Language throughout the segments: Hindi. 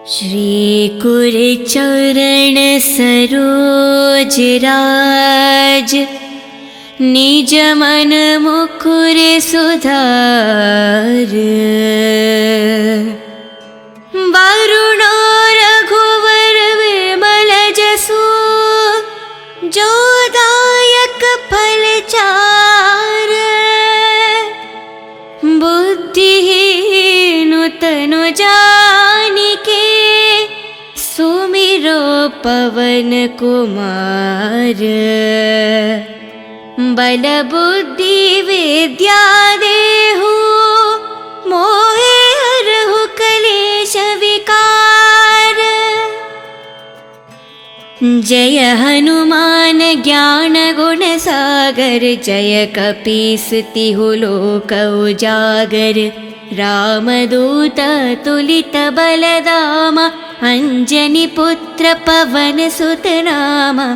श्री कुरचरण सरोज राज, निज मन मुकुर सुधार। वरुणो रघुवर विमल जसु, जो दायक फल चार। बुद्धिहीन तनु जानिके, सुमिरो पवन कुमार। बल बुद्धि विद्या देहु, मोहे हरहु कलेश विकार। जय हनुमान ज्ञान गुण सागर, जय कपीस तिहु लोक उजागर। रामदूत तुलित बलधामा, अंजनी पुत्र पवन सुत नामा।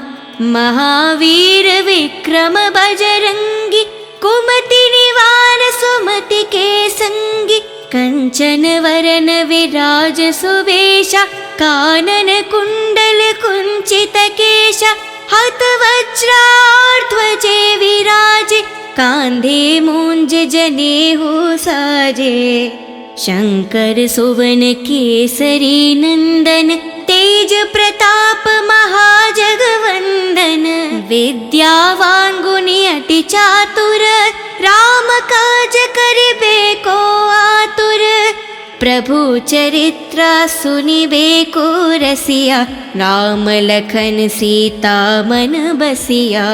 महावीर विक्रम बजरंगी, कुमति निवार सुमति के संगी। कंचन वरन विराज सुवेशा, कानन कुंडल कुंचित केशा। हत वज्राध्वजे विराजे, कांधे मूंज जनेऊ साजे। शंकर सुवन केसरी नंदन, तेज प्रताप महाजगवंदन। विद्यावान गुणी अति चातुर, राम काज करिबे को आतुर। प्रभु चरित्र सुनिबे को रसिया, राम लखन सीता मन बसिया।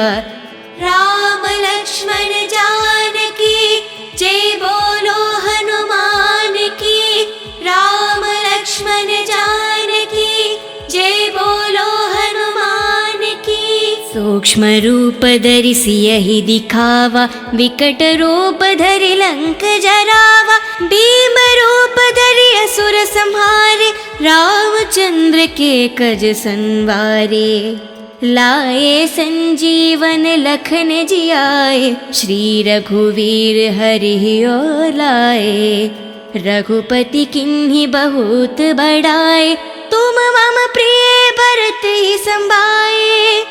राम लक्ष्मण जानकी, जय बोलो हनुमान की। राम लक्ष्मण जानकी, जय बोलो हनुमान की। सूक्ष्म रूप धरि सियहि दिखावा, विकट रूप धरि लंक जरावा। भीम रूप धरि असुर संहारे, रामचंद्र के कज संवारे। लाए संजीवन लखन जियाए, श्री रघुवीर हरि और लाए। रघुपति किन्हीं बहुत बड़ाए, तुम मम प्रिय भरत ही संभाए।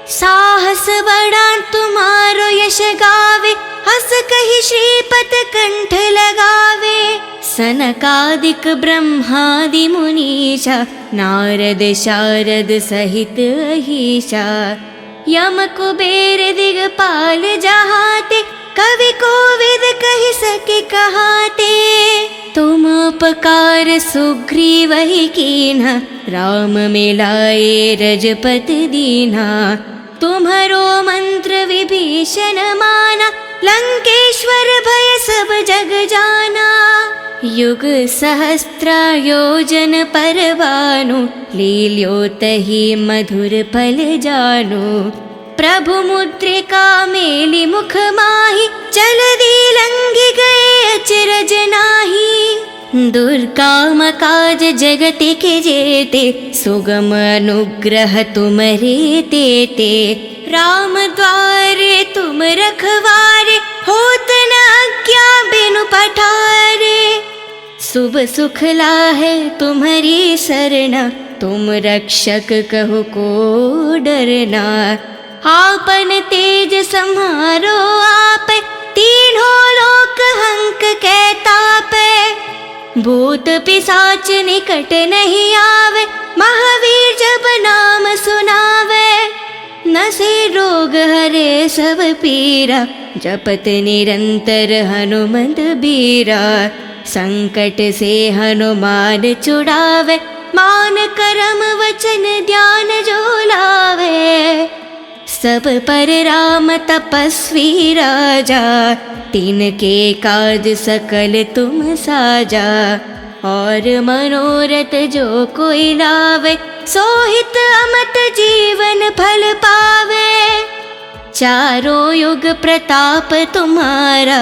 साहस बड़ा तुम्हारो यश गावे, हस कहि श्रीपत कंठ लगावे। सनकादिक ब्रह्मादि मुनीषा, नारद शारद सहित अहीशा। यम कुबेर दिगपाल जहाते, कवि कोविद कहि सके कहाते। तुम उपकार सुग्रीवहि कीन्हा, राम मिलाए रजपति दीन्हा। तुम्हरो मंत्र विभीषण माना, लंकेश्वर भय सब जग जाना। युग सहस्त्र योजन पर भानु, लील्योतहि मधुर फल जानु। प्रभु मुद्रिका मेलि मुख माहि, जलधि लंघि गए अचरज नाहि। दुर्गम काज जगत के जेते, सुगम अनुग्रह तुमरे तेते। राम द्वारे तुम रखवारे, होत न आज्ञा बिनु पठारे। शुभ सुख लाहे तुम्हारी सरना, तुम रक्षक कहु को डरना। आपन तेज सम्हारो आपे, तीनों लोक हंक के तापे। भूत पिशाच निकट नहीं आवे, महावीर जब नाम सुनावे। नसे रोग हरे सब पीरा, जपत निरंतर हनुमत बीरा। संकट से हनुमान छुड़ावे, मान करम वचन ध्यान जो लावे। सब पर राम तपस्वी राजा, तिनके काज सकल तुम साजा। और मनोरथ जो कोई लावे, सोहित अमत जीवन फल पावे। चारों युग प्रताप तुम्हारा,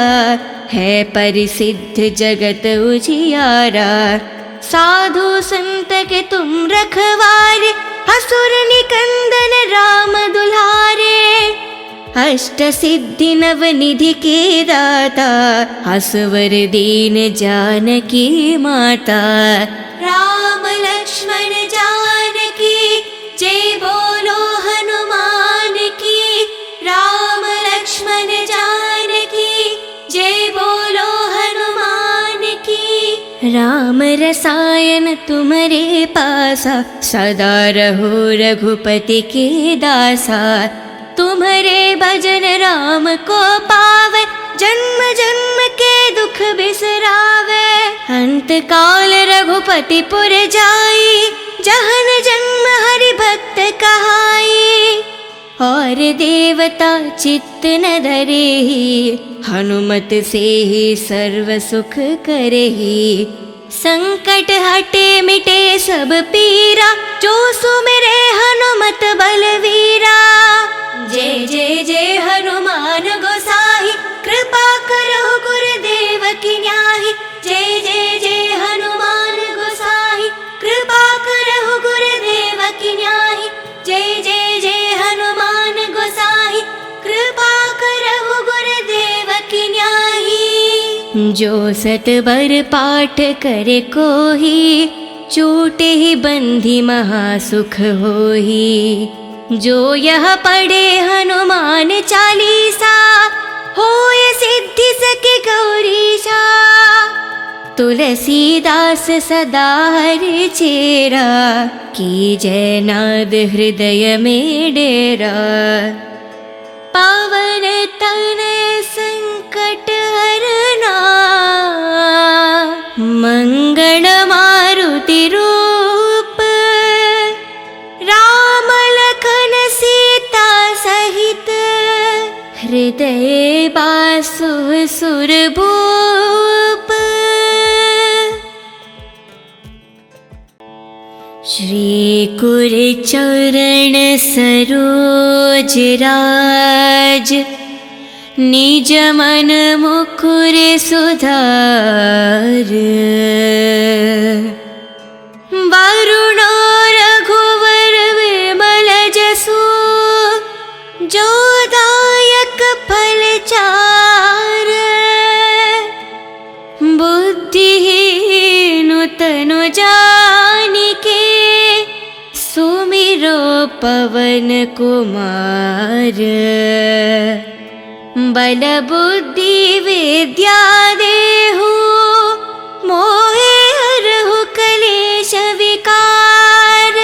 है परिसिद्ध जगत उजियारा। साधु संत के तुम रखवारे, असुर निकंदन राम दुलारे। अष्ट सिद्धि नव निधि के दाता, असवर दीन जानकी माता। राम लक्ष्मण राम रसायन तुम्हारे पासा, सदा रहो रघुपति के दासा। तुम्हारे भजन राम को पावे, जन्म जन्म के दुख बिसरावे। अंत काल रघुपति पुर जाई, जहन जन्म हरि भक्त कहाई। और देवता चित्त न धरेहि, हनुमत से ही सर्व सुख करेहि। संकट हटे मिटे सब पीरा, जो सुमिरे हनुमत बलवीरा। जय जय जय हनुमान गोसाई, कृपा करो गुरुदेव की न्याही। जय जय जय हनुमान गोसाई, कृपा करो गुरुदेव की न्याही। जय जय जय हनुमान गोसाई, कृपा करो गुरुदेव की न्याही। जो सतबर पाठ करे कोही, छूटे ही बंधी महासुख होही। जो यह पढ़े हनुमान चालीसा, होय सिद्धि सके गौरीशा। तुलसीदास सदा हरि चेरा, की जय नाद हृदय में डेरा। पावन तनय संकट हरना, मंगल मारुति रूप। राम लखन सीता सहित, हृदय बासु सुरभूप। श्री कुर चरण सरोज राज, निज मन मुकुर सुधार। वरुणो रघुवर विमल जसु, जो दायक फल चार। बुद्धिहीन तनु जानिके, सुमिरो पवन कुमार। बल बुद्धि विद्या देहु, मोहे हरहु कलेश विकार।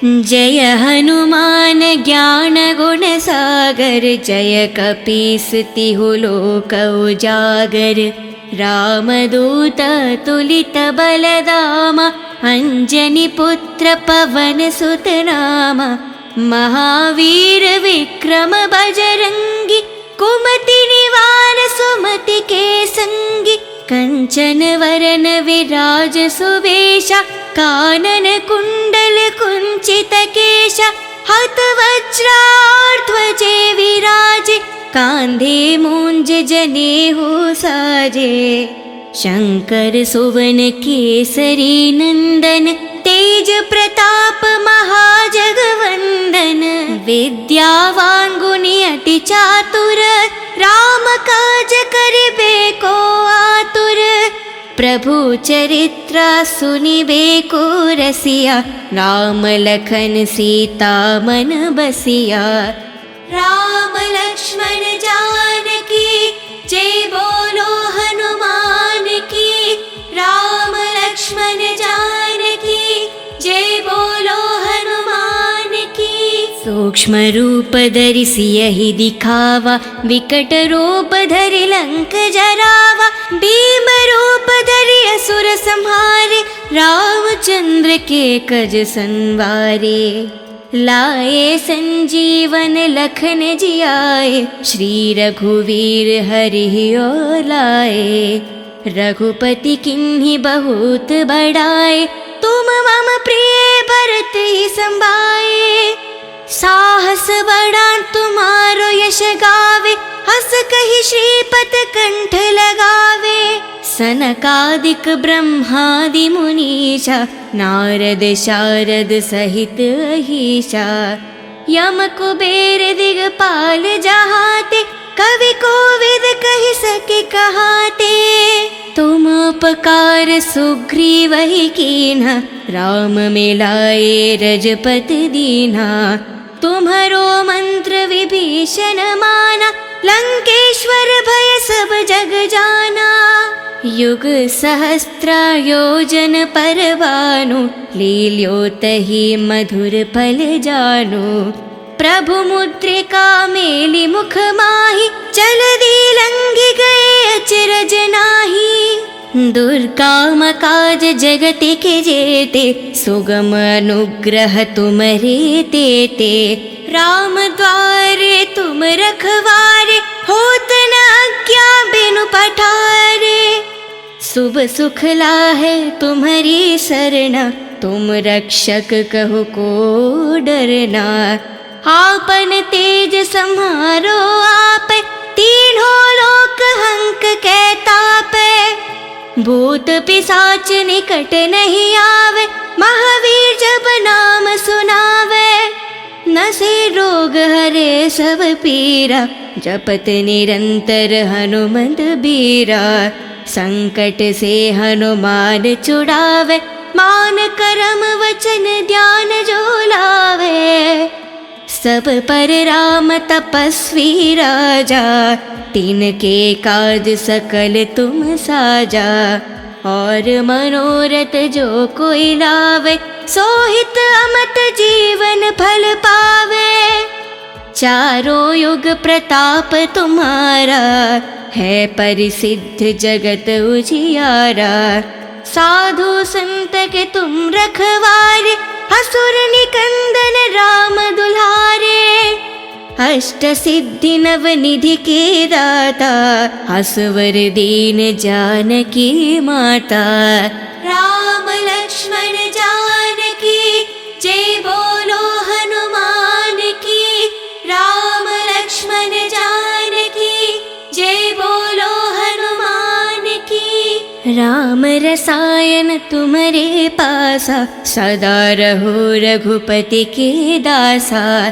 जय हनुमान ज्ञान गुण सागर, जय कपीस तिहु लोक उजागर। रामदूत तुलित बलधामा, अंजनी पुत्र पवन सुत नामा। महावीर विक्रम बजरंगी, कुमति निवार सुमति के संगी। कंचन वरन विराज सुवेशा, कानन कुंडल कुंचित केशा। हत वज्राध्वजे विराजे, कांधे मूंज जनेऊ साजे। शंकर सुवन केसरी नंदन, तेज प्रताप महाजगवंदन। विद्यावान गुणी अति चातुर, राम काज करिबे को आतुर। प्रभु चरित्र सुनिबे को रसिया, राम लखन सीता मन बसिया। राम लक्ष्मण जानकी, जय बोलो हनुमान की। राम लक्ष्मण जानकी, जय बोलो हनुमान की। सूक्ष्म रूप धरि सियहि दिखावा, विकट रूप धरि लंक जरावा। भीम रूप धरि असुर संहारे, रामचंद्र के कज संवारे। लाए संजीवन लखन जियाए, श्री रघुवीर हरि और लाए। रघुपति किन्हीं बहुत बड़ाए, तुम मम प्रिय भरत ही संभाए। साहस बड़ा तुम्हारो यश गावे, हस कहि श्रीपत कंठ लगावे। सनकादिक ब्रह्मादि मुनीषा, नारद शारद सहित अहीशा। यम कुबेर दिगपाल जहाते, कवि कोविद कहि सके कहाते। तुम उपकार सुग्रीव ही कीन्हा, राम मिलाए रजपति दीन्हा। तुम्हारो मंत्र विभीषण माना, लंकेश्वर भय सब जग जाना। युग सहस्त्र योजन परवानु, लील्योतहि मधुर फल जानु। प्रभु मुद्रिका मेलि मुख माहि, जलधि लंघि गए अचरज नाही। दुर्गम काज जगति के जेते, सुगम अनुग्रह तुमरे तेते। राम द्वारे तुम रखवारे, होत न आज्ञा बिनु पठारे। शुभ सुख लाहे तुम्हारी सरना, तुम रक्षक कहो को डरना। आपन तेज सम्हारो आप, तीनों लोक हंक कै तापै। भूत पिशाच निकट नहीं आवे, महावीर जब नाम सुनावे। नसे रोग हरे सब पीरा, जपत निरंतर हनुमंत बीरा। संकट से हनुमान छुड़ावे, मान करम वचन ध्यान जो लावे। सब पर राम तपस्वी राजा, तिनके काज सकल तुम साजा। और मनोरथ जो कोई लावे, सोहित अमत जीवन फल पावे। चारों युग प्रताप तुम्हारा, है परिसिद्ध जगत उजियारा। साधु संत के तुम रखवारे, असुर निकंदन राम दुलारे। अष्ट सिद्धि नव निधि के दाता, असवर दीन जानकी माता। राम लक्ष्मण जानकी, जय बोलो हनुमान की। राम लक्ष्मण जानकी, जय बोलो हनुमान की। राम रसायन तुम्हारे पासा, सदा रहो रघुपति के दासा।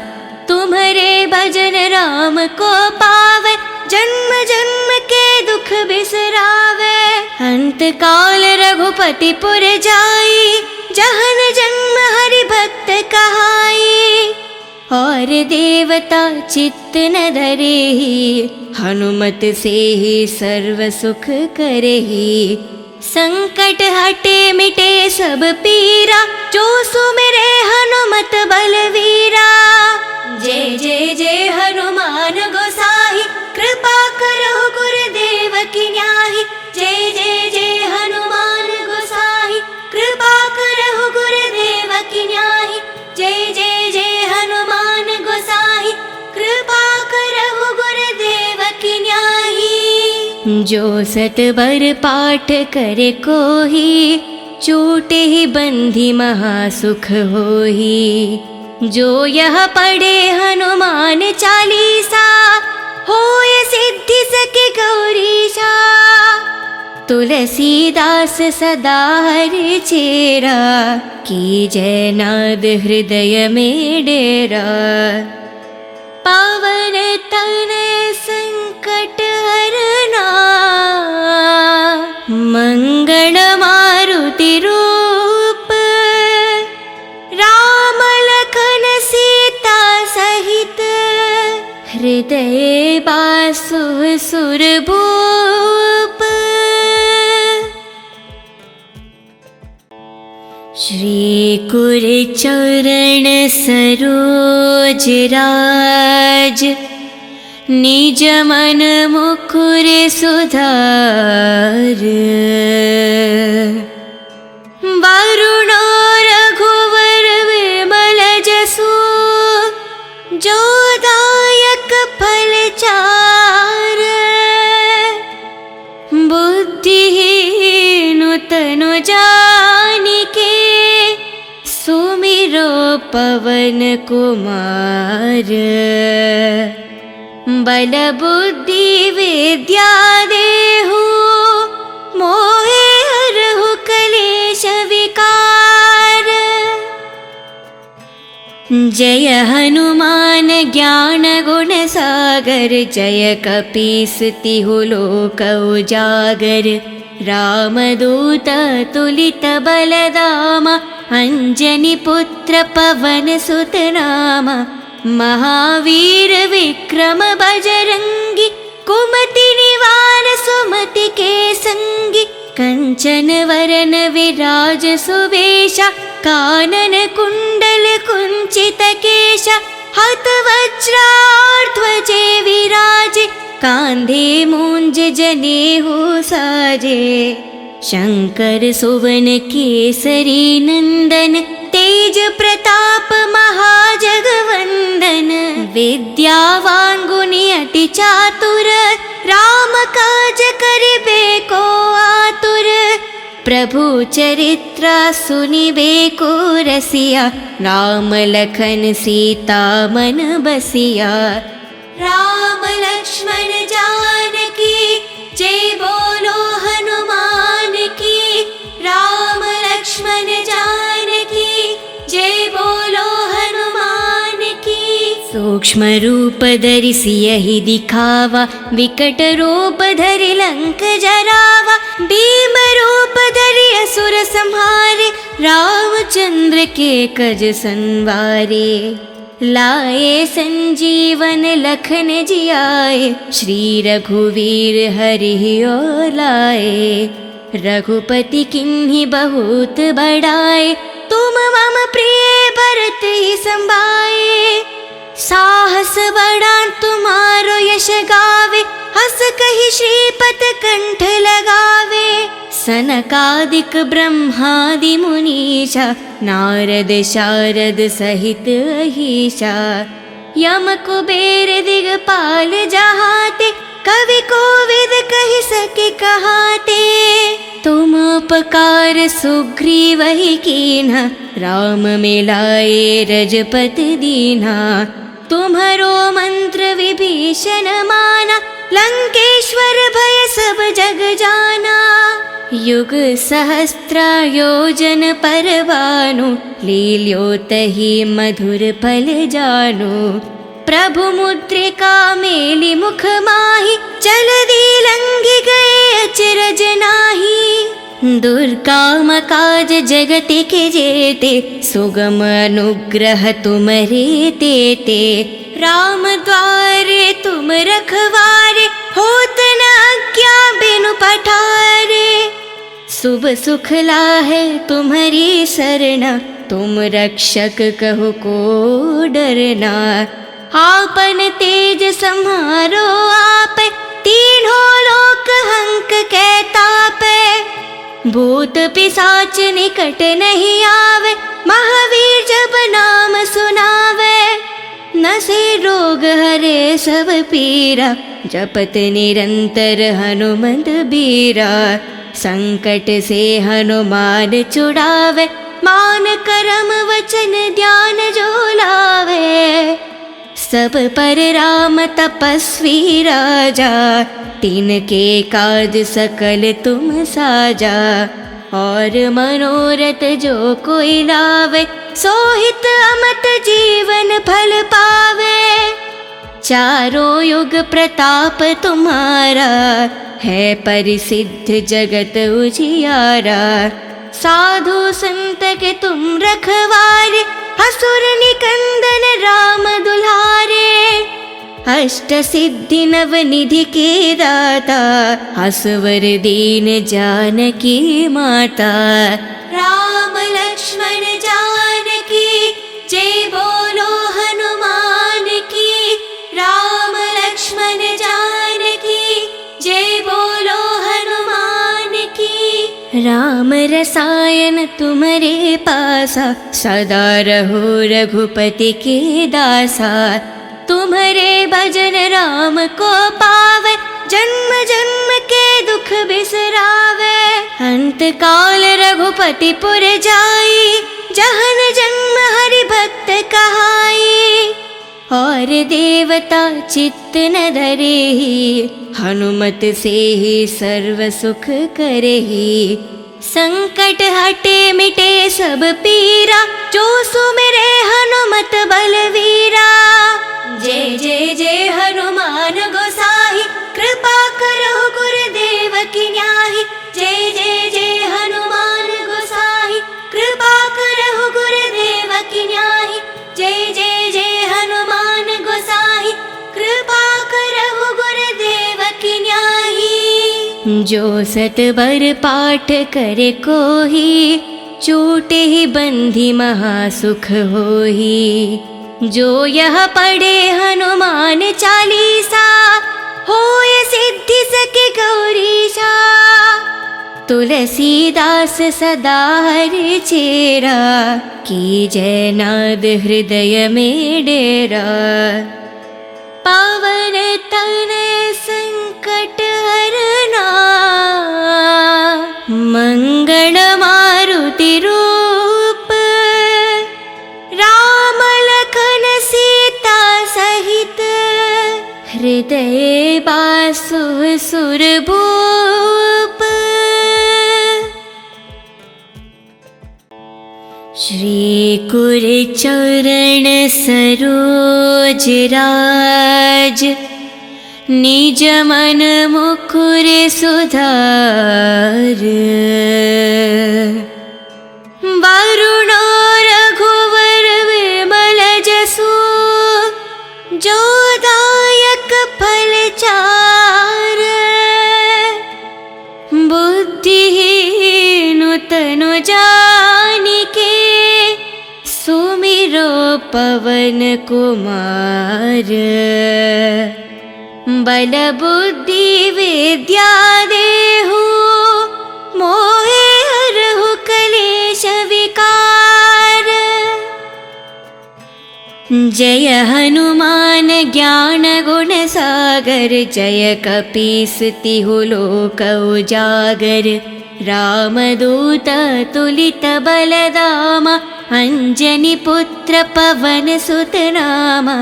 तुम्हारे भजन राम को पावे, जन्म जन्म के दुख बिसरावे। अंत काल रघुपति पुर जाई, जहन जन्म हरि भक्त कहाई। और देवता चित्त न धरेहि, हनुमत से ही सर्व सुख करेहि। संकट हटे मिटे सब पीरा, जो सुमिरे हनुमत बलवीरा। जय जय जय हनुमान गोसाई, कृपा करो गुरुदेव की न्याही। जय जय जय हनुमान गोसाई, कृपा करो गुरुदेव की न्याही। जय जय जय हनुमान गोसाई, कृपा करो गुरुदेव की न्याही। जो सतबर पाठ करे कोही, छूटे ही बंधी महासुख होही। जो यह पढ़े हनुमान चालीसा, होय सिद्धि सके गौरीशा। तुलसीदास सदा हरि चेरा, की जय नाद हृदय में डेरा। पावन तनय संकट हरना, मंगल मारुति रूप। राम लखन सीता सहित, हृदय बासु सुरभूप। श्री कुर चरण सरोज राज, निज मन मुकुर सुधार। वरुणो रघुवर विमल जसु, जो दायक फल चार। बुद्धिहीन तनु जानिके, सुमिरो पवन कुमार। बल बुद्धि विद्या देहु, मोहे हरहु कलेश विकार। जय हनुमान ज्ञान गुण सागर, जय कपीस तिहु लोक उजागर। रामदूत तुलित बलधामा, अंजनी पुत्र पवन सुत नामा। महावीर विक्रम बजरंगी, कुमति निवारण ग्रीवान सुमति के संगी, कंचन वरन विराज सुवेशा, कानन कुंडल कुंचित केशा, हत वज्राध्वजे विराजे, कांधे मूंज जनेऊ साजे। शंकर सुवन केसरी नंदन, तेज प्रताप महाजगवंदन। विद्यावान गुणी अति चातुर, राम काज करिबे को आतुर। प्रभु चरित्र सुनिबे को रसिया, राम लखन सीता मन बसिया। राम लक्ष्मण जानकी, जय बोलो हनुमान की। राम लक्ष्मण जानकी, जय बोलो हनुमान की। सूक्ष्म रूप धरि सियहि दिखावा, विकट रूप धरि लंक जरावा। भीम रूप धरि असुर संहारे, रामचंद्र के कज संवारे। लाए संजीवन लखन जियाए, श्री रघुवीर हरि और लाए। रघुपति किन्हीं बहुत बड़ाए, तुम मम प्रिय भरत ही संभाए। साहस बड़ा तुम्हारो यश गावे, हस कहि श्रीपत कंठ लगावे। सनकादिक ब्रह्मादि मुनीषा, नारद शारद सहित अहीशा। यम कुबेर दिगपाल जहाते, कवि कोविद कहि सके कहाते। तुम उपकार सुग्रीवहि कीन्हा, राम मिलाए रजपति दीन्हा। तुम्हरो मंत्र विभीषण माना, लंकेश्वर भय सब जग जाना। युग सहस्त्र योजन पर भानु, लील्योतहि मधुर फल जानु। प्रभु मुद्रिका मेलि मुख माहि, जलधि लंघि गए अचरज नाहि। दुर्गम काज जगत के जेते, सुगम अनुग्रह तुमरे तेते। राम द्वारे तुम रखवारे, होत न आज्ञा बिनु पठारे। शुभ सुख लाहे तुम्हारी सरना, तुम रक्षक कहु को डरना। आपन तेज सम्हारो आपे, तीनों लोक हंक कै तापे। भूत पिशाच निकट नहीं आवे, महावीर जब नाम सुनावे। नसे रोग हरे सब पीरा, जपत निरंतर हनुमत बीरा। संकट से हनुमान छुड़ावे, मान करम वचन ध्यान जो लावे। सब पर राम तपस्वी राजा, तिनके काज सकल तुम साजा। और मनोरथ जो कोई लावे, सोहित अमत जीवन फल पावे। चारों युग प्रताप तुम्हारा, है परिसिद्ध जगत उजियारा। साधु संत के तुम रखवारे, असुर निकंदन राम दुलारे। अष्ट सिद्धि नव निधि के दाता, असवर दीन जानकी माता। राम लक्ष्मण जानकी, जय बोलो हनुमान की। राम लक्ष्मण जानकी, जय बोलो हनुमान की। राम रसायन तुम्हारे पासा, सदा रहो रघुपति के दासा। तुम्हारे भजन राम को पावे, जन्म जन्म के दुख बिसरावे। अंत काल रघुपति पुर जाई, जहन जन्म हरि भक्त कहाई। और देवता चित्त न धरेहि, हनुमत से ही सर्व सुख करेहि। संकट हटे मिटे सब पीरा, जो सुमिरे हनुमत बलवीरा। जय जय जय हनुमान गोसाई, कृपा करो गुरुदेव की न्याही। जय जय जय हनुमान गोसाई, कृपा करो गुरुदेव की न्याही। जय जय जय हनुमान गोसाई, कृपा करो गुरुदेव की न्याही। जो सतबर पाठ करे कोही, छूटे ही बंधी महासुख होही। जो यह पढ़े हनुमान चालीसा, होय सिद्धि सके गौरीशा। तुलसीदास सदा हरि चेरा, कीजय नाद हृदय में डेरा। पावन तनय संकट हरना, मंगल मारुति रूप। राम लखन सीता सहित, हृदय बासु सुरभूप। श्री कुर चरण सरोज राज, निज मन मुकुर सुधार। वरुण रघुवर विमल जसु, जो दायक फल चार। बुद्धिहीन तनु जानिके, सुमिरो पवन कुमार। बल बुद्धि विद्या देहु, मोहे हरहु कलेश विकार। जय हनुमान ज्ञान गुण सागर, जय कपीस तिहु लोक उजागर। रामदूत तुलित बलधामा, अंजनी पुत्र पवन सुत नामा।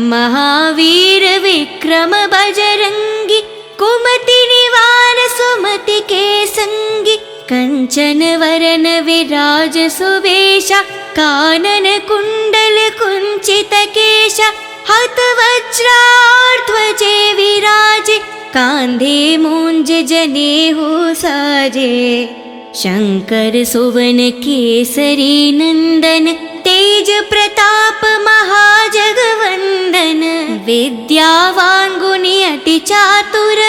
महावीर विक्रम बजरंगी, कुमति निवार सुमति के संगी। कंचन वरन विराज सुवेशा, कानन कुंडल कुंचित केशा। हत वज्राध्वजे विराजे, कांधे मूंज जनेऊ साजे। शंकर सुवन केसरी नंदन, तेज प्रताप महाजगवंदन। विद्यावान गुणी अति चातुर,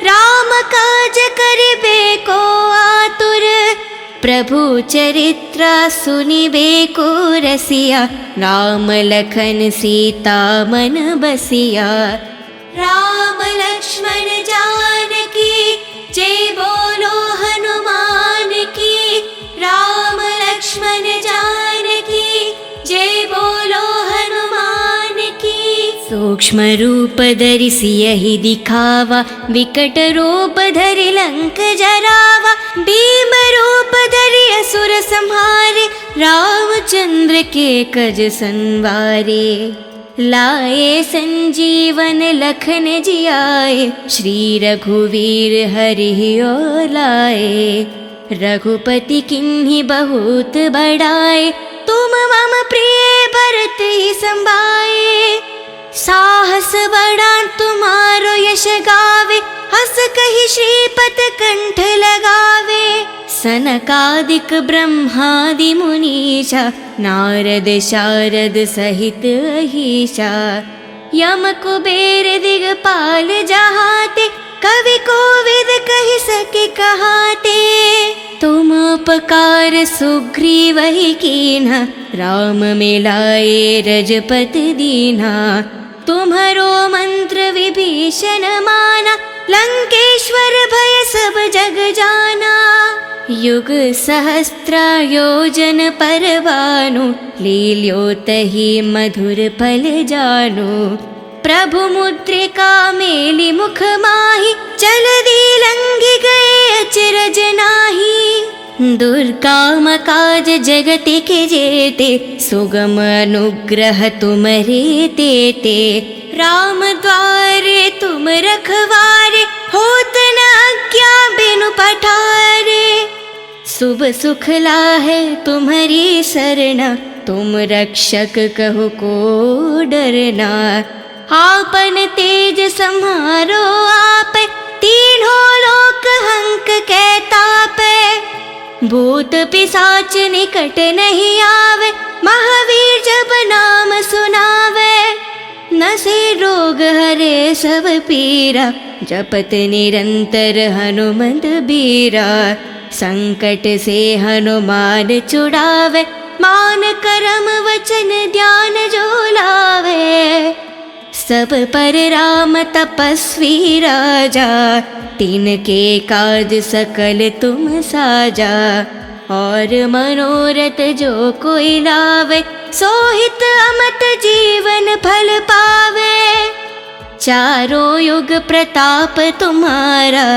राम काज करिबे को आतुर। प्रभु चरित्र सुनिबे को रसिया, राम लखन सीता मन बसिया। राम लक्ष्मण जानकी, जय बोलो हनुमान की। राम लक्ष्मण जानकी, जय बोलो हनुमान की। सूक्ष्म रूप धरि सियहि दिखावा, विकट रूप धरि लंक जरावा। भीम रूप धरि असुर संहारे, रामचंद्र के कज संवारे। लाए संजीवन लखन जियाए, श्री रघुवीर हरि ओर लाए। रघुपति किन्हीं बहुत बड़ाए, तुम मम प्रिय भरत ही संभाए। साहस बड़ा तुम्हारो यश गावे, हस कहि श्रीपत कंठ लगावे। सनकादिक ब्रह्मादि मुनीषा, नारद शारद सहित अहीशा। यम कुबेर दिगपाल जहाते, कवि कोविद कहि सके कहाते। तुम उपकार सुग्रीवहि कीन्हा, राम मिलाए रजपति दीन्हा। तुम्हरो मंत्र विभीषण माना, लंकेश्वर भय सब जग जाना। युग सहस्त्र योजन पर भानु, लील्योतहि मधुर फल जानु। प्रभु मुद्रिका मेलि मुख माहि, जलधि लंघि गए अचरज नाहि। दुर्गम काज जगति के जेते, सुगम अनुग्रह तुमरे तेते। राम द्वारे तुम रखवारे, होत न आज्ञा बिनु पठारे। शुभ सुख लाहे तुम्हारी सरना, तुम रक्षक कहो को डरना। आपन तेज सम्हारो आप, तीनों लोक हंक के तापे। भूत पिशाच निकट नहीं आवे, महावीर जब नाम सुनावे। नसे रोग हरे सब पीरा, जपत निरंतर हनुमत बीरा। संकट से हनुमान छुड़ावे, मान करम वचन ध्यान जो लावे। सब पर राम तपस्वी राजा, तिनके काज सकल तुम साजा। और मनोरथ जो कोई लावे, सोहित अमत जीवन फल पावे। चारों युग प्रताप तुम्हारा,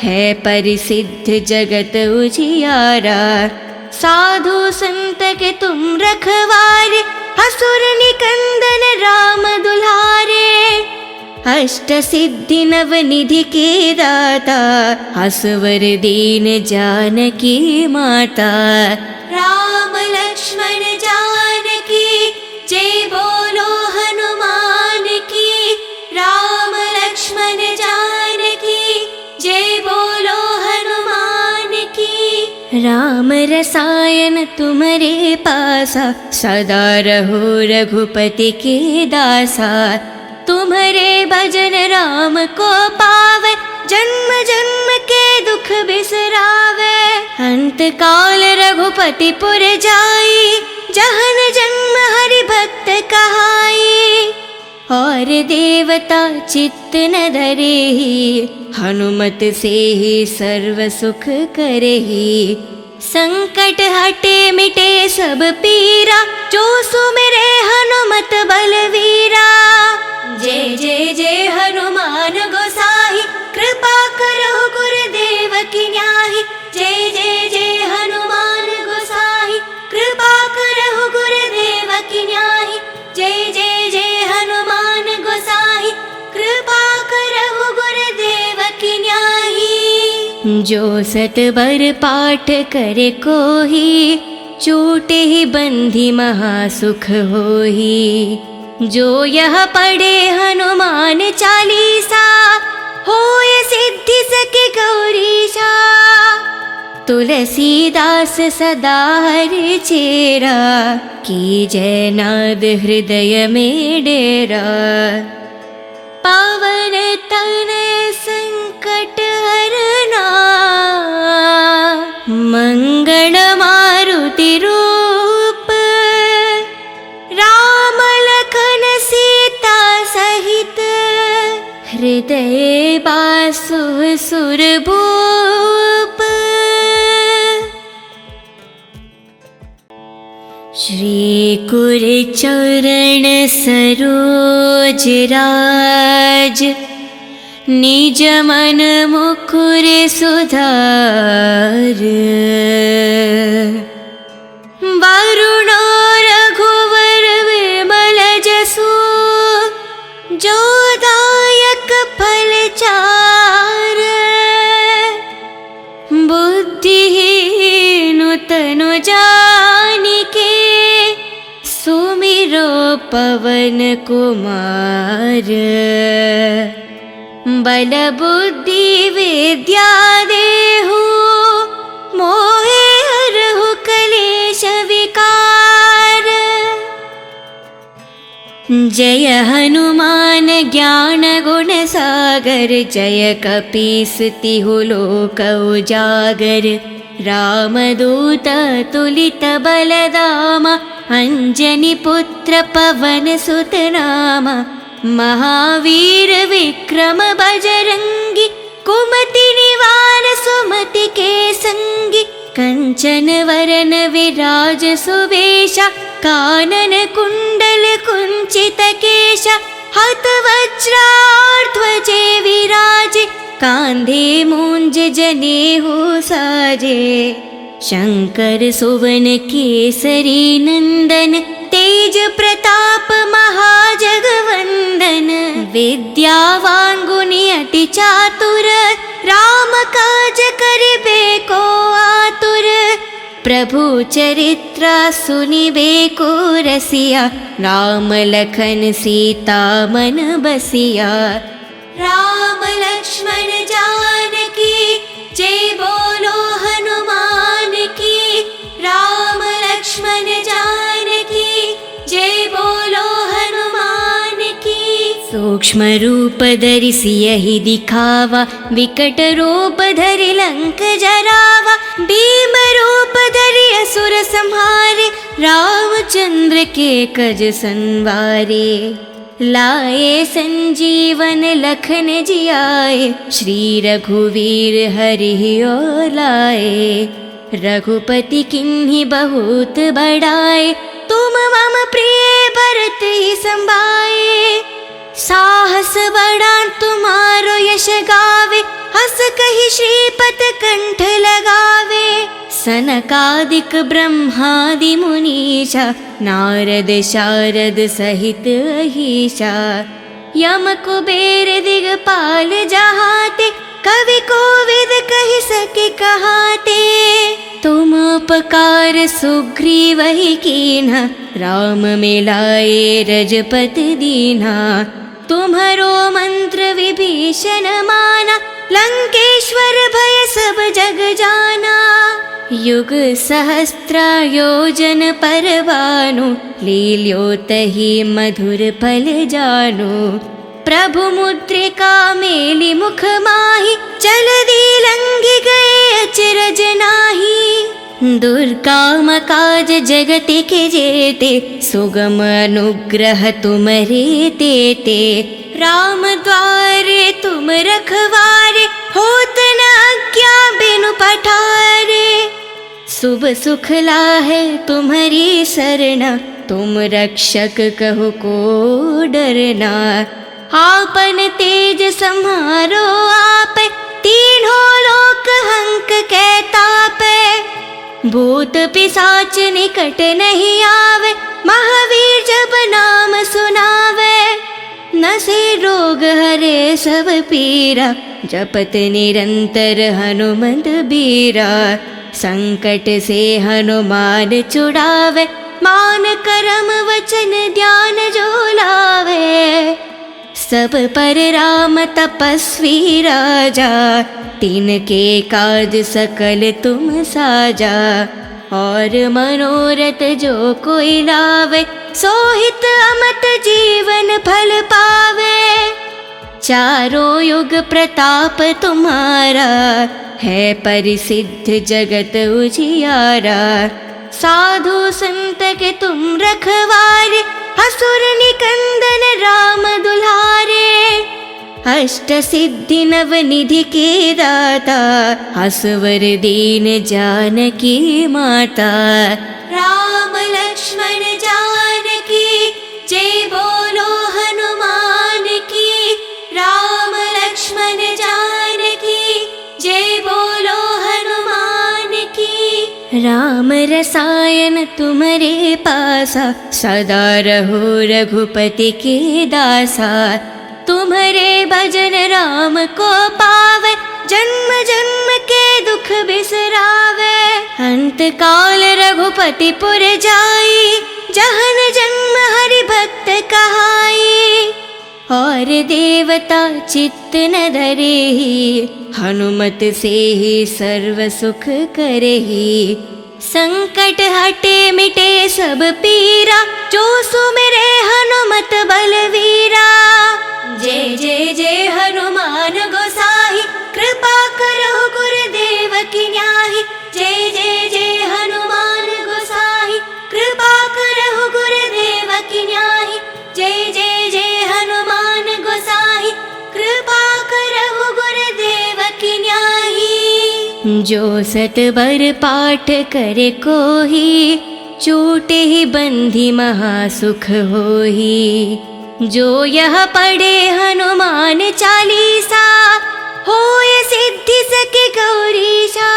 है परिसिद्ध जगत उजियारा। साधु संत के तुम रखवारे, असुर निकंदन राम दुलारे। अष्ट सिद्धि नव निधि के दाता, असवर दीन जानकी माता। राम लक्ष्मण जानकी जय बोलो हनुमान की। राम लक्ष्मण जानकी जय बोलो हनुमान की। राम रसायन तुम्हारे पासा, सदा रहो रघुपति के दासा। तुम्हारे भजन राम को पावे, जन्म जन्म के दुख बिसरावे। अंत काल रघुपति पुर जाई, जहन जन्म हरि भक्त कहाई। और देवता चित्त न धरेहि, हनुमत से ही सर्व सुख करेहि। संकट हटे मिटे सब पीरा, जो सुमिरे हनुमत बलवीरा। जय जय जय हनुमान गोसाई, कृपा करो गुरुदेव की न्याही। जय जय जय हनुमान गोसाई, कृपा करो गुरुदेव की न्याही। जय जय जय हनुमान गोसाई, कृपा करो गुरुदेव की न्याही। जो सत बर पाठ करे कोही, छूटे ही बंधी महासुख होही। जो यह पढ़े हनुमान चालीसा, होय सिद्धि सके गौरीशा। तुलसीदास सदा हरि चेरा, की जय नाद हृदय में डेरा। पावन तनय संकट हरना, मंगल मारुति रूप। राम लखन सीता सहित, हृदय बासु सुरभूप। श्री कुर चरण सरोज राज, निज मन मुकुर सुधार। वरुणो रघुवर विमल जसु, जो दायक फल चार। बुद्धिहीन तनु जानिके, सुमिरो पवन कुमार। बल बुद्धि विद्या देहु, मोहे हरहु कलेश विकार। जय हनुमान ज्ञान गुण सागर, जय कपीस तिहु लोक उजागर। रामदूत तुलित बलदामा, अंजनी पुत्र पवन सुत नामा। महावीर विक्रम बजरंगी, कुमति निवार सुमति के संगी। कंचन वरन विराज सुवेशा, कानन कुंडल कुंचित केशा। हत वज्राध्वजे विराजे, कांधे मूंज जनेऊ साजे। शंकर सुवन केसरी नंदन, तेज प्रताप महाजगवंदन। विद्यावान गुणी अति चातुर, राम काज करिबे को आतुर। प्रभु चरित्र सुनिबे को रसिया, राम लखन सीता मन बसिया। राम लक्ष्मण जानकी जय बोलो हनुमान की। राम लक्ष्मण जानकी जय बोलो हनुमान की। सो सूक्ष्म रूप धरि सियहि दिखावा, विकट रूप धरि लंक जरावा। भीम रूप धरि असुर संहारे, रामचंद्र के कज संवारे। लाए संजीवन लखन जियाए, श्री रघुवीर हरि और लाए। रघुपति किन्हीं बहुत बड़ाए, तुम मम प्रिय भरत ही संभाए। साहस बड़ा तुम्हारो यश गावे, हस कहि श्रीपत कंठ लगावे। सनकादिक ब्रह्मादि मुनीषा, नारद शारद सहित अहीशा। यम कुबेर दिगपाल जहाते, कवि कोविद कहि सके कहाते। तुम उपकार सुग्रीव ही कीन्हा, राम मिलाए रजपति दीन्हा। तुम्हरो मंत्र विभीषण माना, लंकेश्वर भय सब जग जाना। युग सहस्त्र योजन पर भानु, लील्यो तहि मधुर फल जानु। प्रभु मुद्रिका मेलि मुख माहि, जलधि लंघि गए अचरज नाहि। दुर्गम काज जगत के जेते, सुगम अनुग्रह तुमरे तेते। राम द्वारे तुम रखवारे, होत न आज्ञा बिनु पठारे। शुभ सुख लाहे तुम्हारी सरना, तुम रक्षक कहो को डरना। आपन तेज सम्हारो आपे, तीनों लोक हंक कै तापे। भूत पिशाच निकट नहीं आवे, महावीर जब नाम सुनावे। नसे रोग हरे सब पीरा, जपत निरंतर हनुमंत बीरा। संकट से हनुमान छुड़ावे, मान करम वचन ध्यान जो लावे। सब पर राम तपस्वी राजा, तिनके काज सकल तुम साजा। और मनोरथ जो कोई लावे, सोहित अमत जीवन फल पावे। चारों युग प्रताप तुम्हारा, है परिसिद्ध जगत उजियारा। साधु संत के तुम रखवारे, असुर निकंदन राम दुलारे। अष्ट सिद्धि नव निधि के दाता, असवर दीन जानकी माता। राम लक्ष्मण जानकी, जय बोलो हनुमान की। राम लक्ष्मण जानकी, जय बोलो हनुमान की। राम रसायन तुम्हारे पासा, सदा रहो रघुपति के दासा। तुम्हारे भजन राम को पावे, जन्म जन्म के दुख बिसरावे। अंत काल रघुपति पुर जाई, जहन जन्म हरि भक्त कहाई। और देवता चित्त न धरेहि, हनुमत से ही सर्व सुख करेहि। संकट हटे मिटे सब पीरा, जो सुमिरे हनुमत बलवीरा। जय जय जय हनुमान गोसाई, कृपा करो गुरुदेव की न्याही। जय जय जय हनुमान गोसाई, कृपा करो गुरुदेव की न्याही। जय जय जय हनुमान गोसाई, कृपा करो गुरुदेव की न्याही। जो सतबर पाठ करे कोही, छूटे ही बंधी महासुख होही। जो यह पढ़े हनुमान चालीसा, होय सिद्धि सके गौरीशा।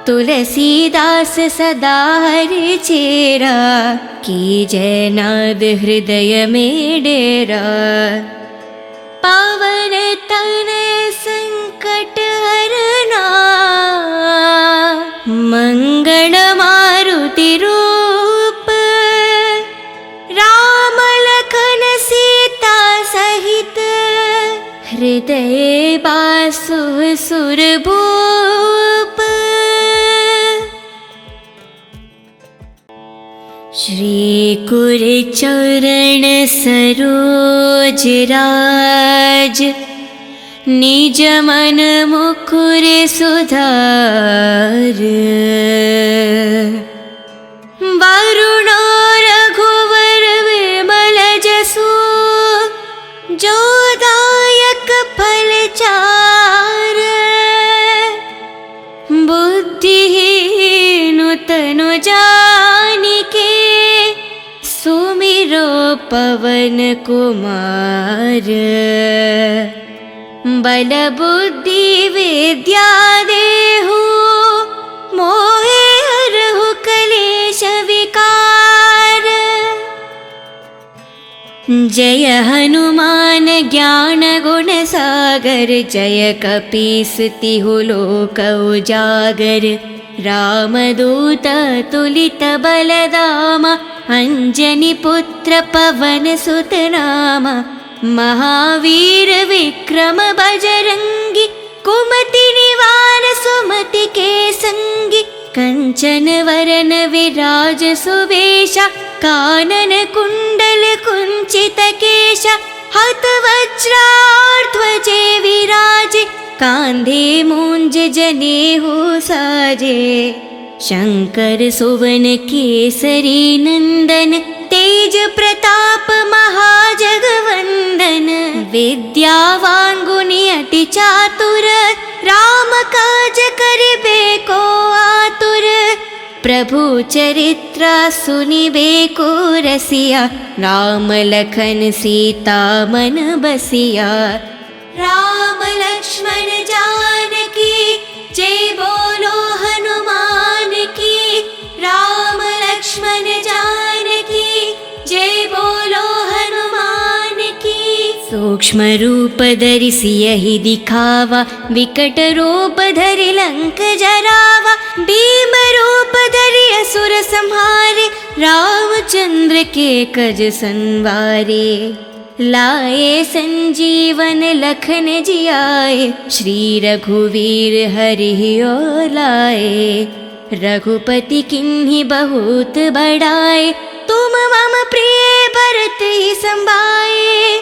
तुलसीदास सदा हरि चेरा, की जय नाद हृदय में डेरा। पावन तनय संकट हरना, मंगल मारुति रूप। राम लखन सीता सहित, हृदय बासु सुरभूप। श्री कुर चरण सरोज राज, निज मन मुकुर सुधार। वरुणो रघुवर विमल जसु, जो दायक फल चार। बुद्धिहीन तनु जानिके, सुमिरो पवन कुमार। बल बुद्धि विद्या देहु, मोहे हरहु कलेश विकार। जय हनुमान ज्ञान गुण सागर, जय कपीस तिहु लोक उजागर। रामदूत तुलित बलधामा, अंजनी पुत्र पवन सुत नामा। महावीर विक्रम बजरंगी, कुमति निवार सुमति के संगी। कंचन वरन विराज सुवेशा, कानन कुंडल कुंचित केशा। हत वज्राध्वजे विराजे, कांधे मूंज जनेऊ साजे। शंकर सुवन केसरी नंदन, तेज प्रताप महाजगवंदन। विद्यावान गुणी अति चातुर, राम काज करिबे को आतुर। प्रभु चरित्र सुनिबे को रसिया, राम लखन सीता मन बसिया। राम लक्ष्मण जानकी, जय बोलो हनुमान की। राम लक्ष्मण जानकी, जय बोलो हनुमान की। सूक्ष्म रूप धरि सियहि दिखावा, विकट रूप धरि लंक जरावा। भीम रूप धरि असुर संहारे, रामचंद्र के कज संवारे। लाए संजीवन लखन जियाए, श्री रघुवीर हरि और लाए। रघुपति किन्हीं बहुत बड़ाए, तुम मम प्रिय भरत ही संभाए।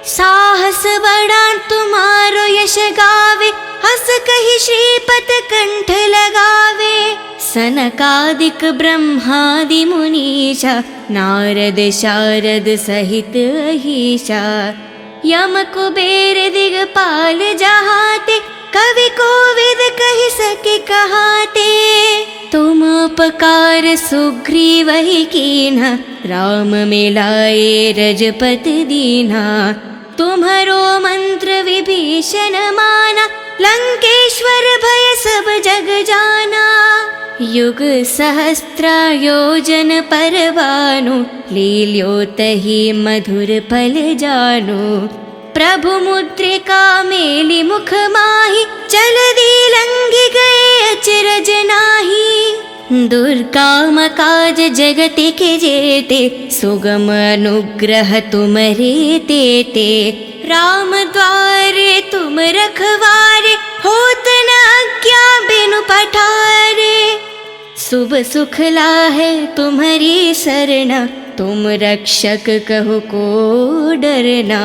साहस बड़ा तुम्हारो यश गावे, हस कहि श्रीपत कंठ लगावे। सनकादिक ब्रह्मादि मुनीषा, नारद शारद सहित अहीशा। यम कुबेर दिगपाल जहाते, कवि कोविद कहि सके कहाते। तुम उपकार सुग्रीवहि कीन्हा, राम मिलाए रजपति दीन्हा। तुम्हरो मंत्र विभीषण माना, लंकेश्वर भय सब जग जाना। युग सहस्त्र योजन पर भानु, लील्योतहि मधुर फल जानु। प्रभु मुद्रिका मेलि मुख माहि, जलधि लंघि गए अचरज नाहि। दुर्गम काज जगत के जेते, सुगम अनुग्रह तुमरे तेते। राम द्वारे तुम रखवारे, होत न आज्ञा बिनु पठारे। शुभ सुख लाहे तुम्हारी सरना, तुम रक्षक कहो को डरना।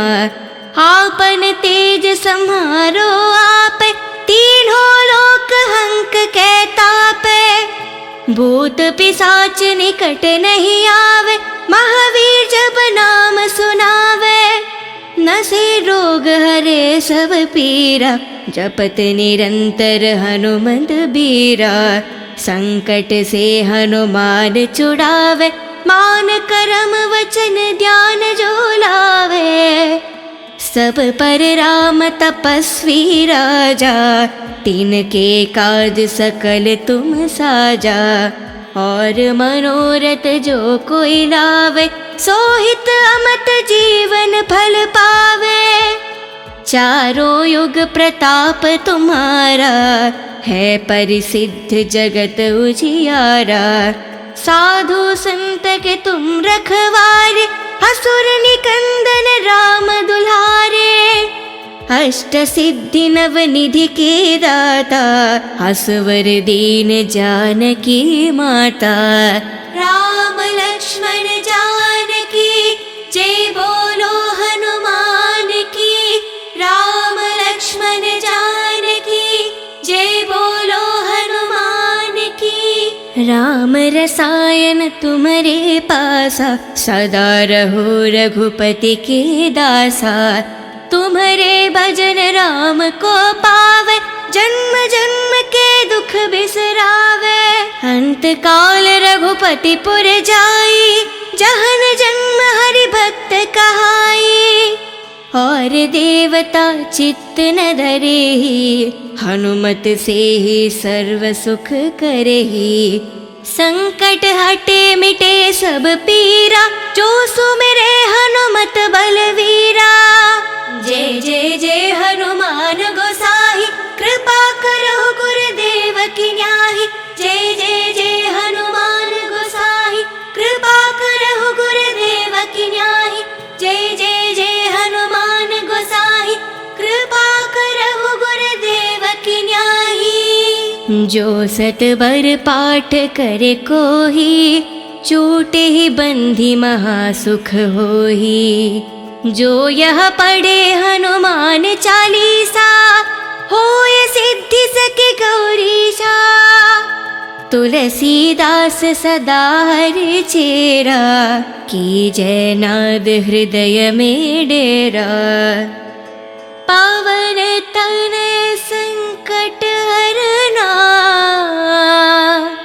आपन तेज सम्हारो आपे, तीनों लोक हंक के तापे। भूत पिशाच निकट नहीं आवे, महावीर जब नाम सुनावे। नसे रोग हरे सब पीरा, जपत निरंतर हनुमत बीरा। संकट से हनुमान छुड़ावे, मान करम वचन ध्यान जो लावे। सब पर राम तपस्वी राजा, तिनके काज सकल तुम साजा। और मनोरथ जो कोई लावे, सोहित अमत जीवन फल पावे। चारों युग प्रताप तुम्हारा, है परिसिद्ध जगत उजियारा। साधु संत के तुम रखवारे, असुर निकंदन राम दुलारे। अष्ट सिद्धि नव निधि के दाता, असवर दीन जानकी माता। राम लक्ष्मण राम रसायन तुम्हारे पासा, सदा रहो रघुपति के दासा। तुम्हारे भजन राम को पावे, जन्म जन्म के दुख बिसरावे। अंत काल रघुपति पुर जाई, जहन जन्म हरि भक्त कहाई। और देवता चित्त न धरेहि, हनुमत से ही सर्व सुख करेहि। संकट हटे मिटे सब पीरा, जो सुमिरे हनुमत बलवीरा। जय जय जय हनुमान गोसाई, कृपा करो गुरुदेव की न्याही। जय जय जय हनुमान गोसाई, कृपा करो गुरुदेव की न्याही। जय जय जय हनुमान गोसाई, कृपा करो गुरुदेव की न्याही। जो सतबर पाठ करे कोही, छूटे ही बंधी महासुख होही। जो यह पढ़े हनुमान चालीसा, होय सिद्धि सके गौरीशा। तुलसीदास सदा हरि चेरा, की जय नाद हृदय में डेरा। पावन तनय संकट हरना,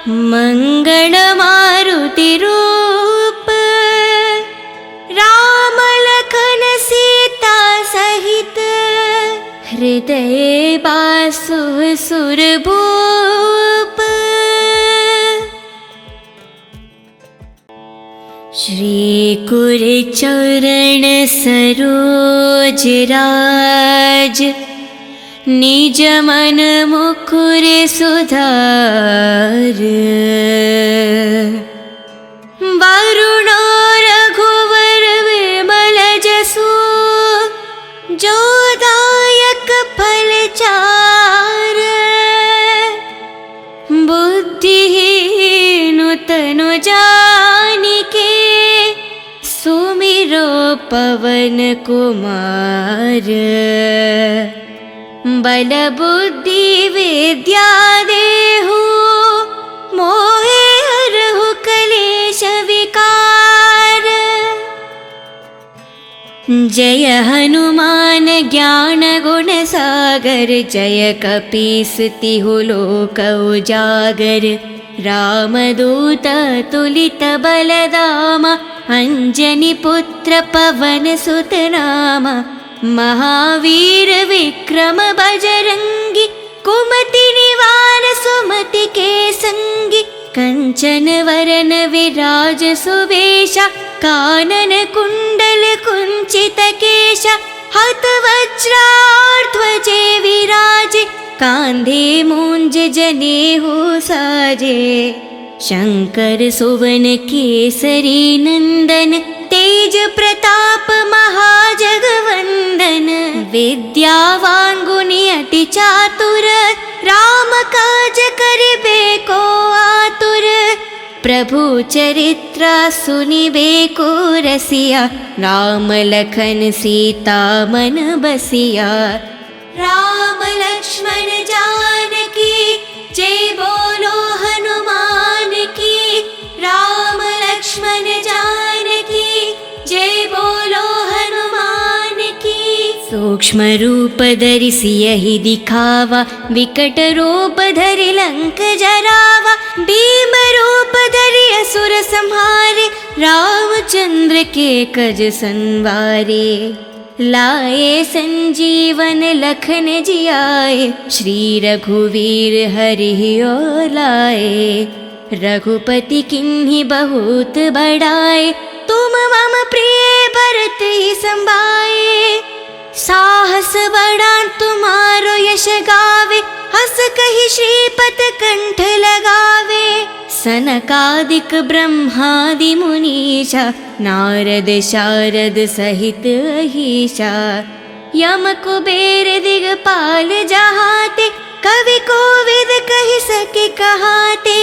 मंगल मारुति रूप। राम लखन सीता सहित, हृदय बासु सुरभूप। श्री कुर चरण सरोज राज, निज मन मुकुर सुधार। वरुणो रघुवर विमल जसु, जो दायक फल चार। बुद्धिहीन तनु जानिके, सुमिरो पवन कुमार। बल बुद्धि विद्या देहु, मोहे हरहु कलेश विकार। जय हनुमान ज्ञान गुण सागर, जय कपीस तिहु लोक उजागर। रामदूत तुलित बलधामा, अंजनी पुत्र पवन सुत नामा। महावीर विक्रम बजरंगी, कुमति निवार सुमति के संगी। कंचन वरन विराज सुवेशा, कानन कुंडल कुंचित केशा। हत वज्राध्वजे विराजे, कांधे मूंज जनेऊ साजे। शंकर सुवन केसरी नंदन, तेज प्रताप महाजगवंदन। विद्यावान गुणी अति चातुर, राम काज करिबे को आतुर। प्रभु चरित्र सुनिबे को रसिया, राम लखन सीता मन बसिया। राम लक्ष्मण जानकी, जय बोलो हनुमान की। राम लक्ष्मण जानकी, जय बोलो हनुमान की। सूक्ष्म रूप धरि सियहि दिखावा, विकट रूप धरि लंक जरावा। भीम रूप धरि असुर संहारे, रामचंद्र के कज संवारे। लाए संजीवन लखन जियाए, श्री रघुवीर हरि ओर लाए। रघुपति किन्हीं बहुत बड़ाए, तुम मम प्रिय भरत ही संभाए। साहस बड़ा तुम्हारो यश गावे, हस कहि श्रीपत कंठ लगावे। सनकादिक ब्रह्मादि मुनीषा, नारद शारद सहित अहीशा। यम कुबेर दिगपाल जहाते, कवि कोविद कहि सके कहाते।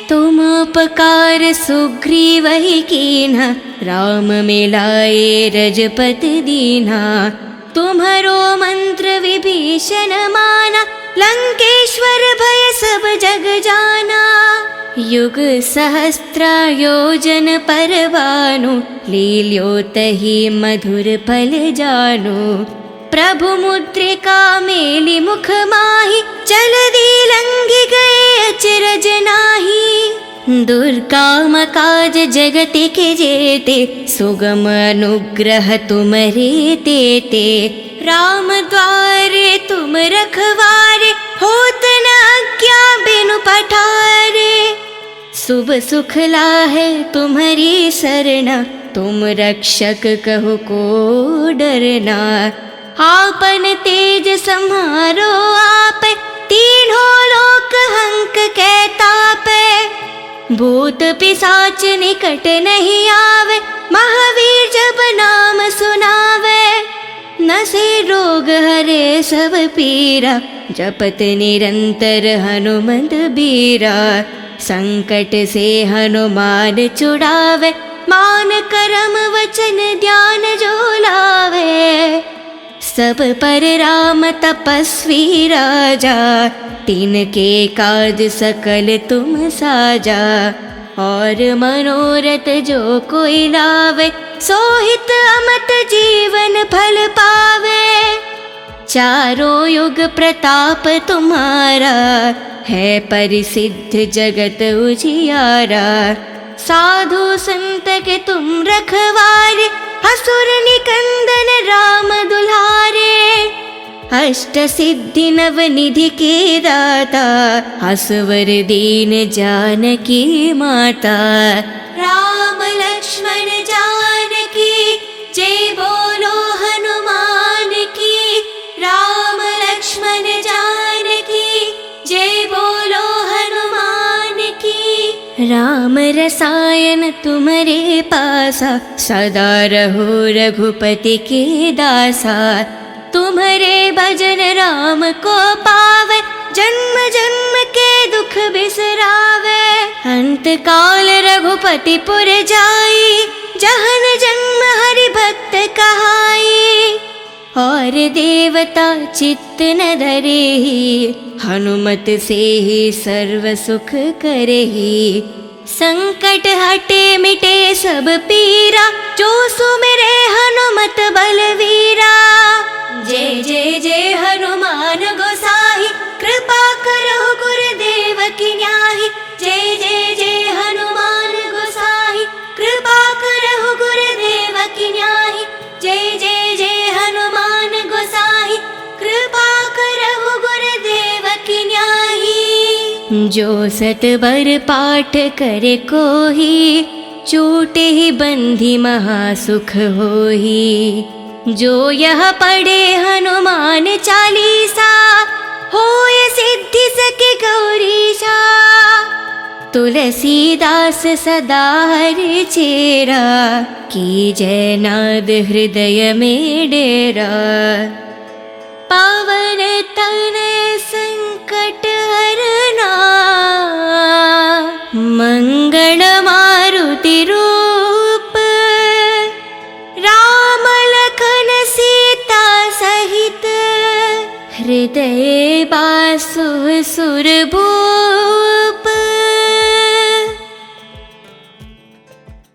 तुम उपकार सुग्रीवहि कीन्हा, राम मिलाए रजपति दीन्हा। तुम्हरो मंत्र विभीषण माना, लंकेश्वर भय सब जग जाना। युग सहस्त्र योजन परवानु, लील्यो तहि मधुर फल जानु। प्रभु मुद्रिका मेलि मुख माहि, जलधि लंघि गए अचरज नाही। दुर्गम काज जगति के जेते, सुगम अनुग्रह तुमरे तेते। राम द्वारे तुम रखवारे, होत न आज्ञा बिनु पठारे। शुभ सुख लाहे तुम्हारी सरना, तुम रक्षक कहो को डरना। आपन तेज सम्हारो आप, तीनों लोक हंक कै तापै। भूत पिशाच निकट नहीं आवे, महावीर जब नाम सुनावे। नसे रोग हरे सब पीरा, जपत निरंतर हनुमंत बीरा। संकट से हनुमान छुड़ावे, मान करम वचन ध्यान जो लावे। सब पर राम तपस्वी राजा, तिनके काज सकल तुम साजा। और मनोरथ जो कोई लावे, सोहित अमत जीवन फल पावे। चारों युग प्रताप तुम्हारा, है परिसिद्ध जगत उजियारा। साधु संत के तुम रखवारे, असुर निकंदन राम दुलारे। अष्ट सिद्धि नव निधि के दाता, असवर दीन जानकी माता। राम लक्ष्मण जानकी, जय बोलो हनुमान की। राम लक्ष्मण जानकी, जय बोलो हनुमान की। राम रसायन तुम्हारे पासा, सदा रहो रघुपति के दासा। तुम्हारे भजन राम को पावे, जन्म जन्म के दुख बिसरावे। अंत काल रघुपति पुर जाई, जहन जन्म हरि भक्त कहाई। और देवता चित्त न धरेहि, हनुमत से ही सर्व सुख करेहि। संकट हटे मिटे सब पीरा, जो सुमिरे हनुमत बलवीरा। जय जय जय हनुमान गोसाई, कृपा करो गुरुदेव की न्याही। जय जय जय हनुमान गोसाई, कृपा करो गुरुदेव की न्याही। जय जय जय हनुमान गोसाई, कृपा करो गुरुदेव की न्याही। जो सतबर पाठ करे कोही, छूटे ही बंधी महासुख होही। जो यह पढ़े हनुमान चालीसा, होय सिद्धि सके गौरीशा। तुलसीदास सदा हरि चेरा, की जय नाद हृदय में डेरा। पावन तनय संकट हरना, मंगल मारुति रूप। राम लखन सीता सहित, हृदय बासु सुरभूप।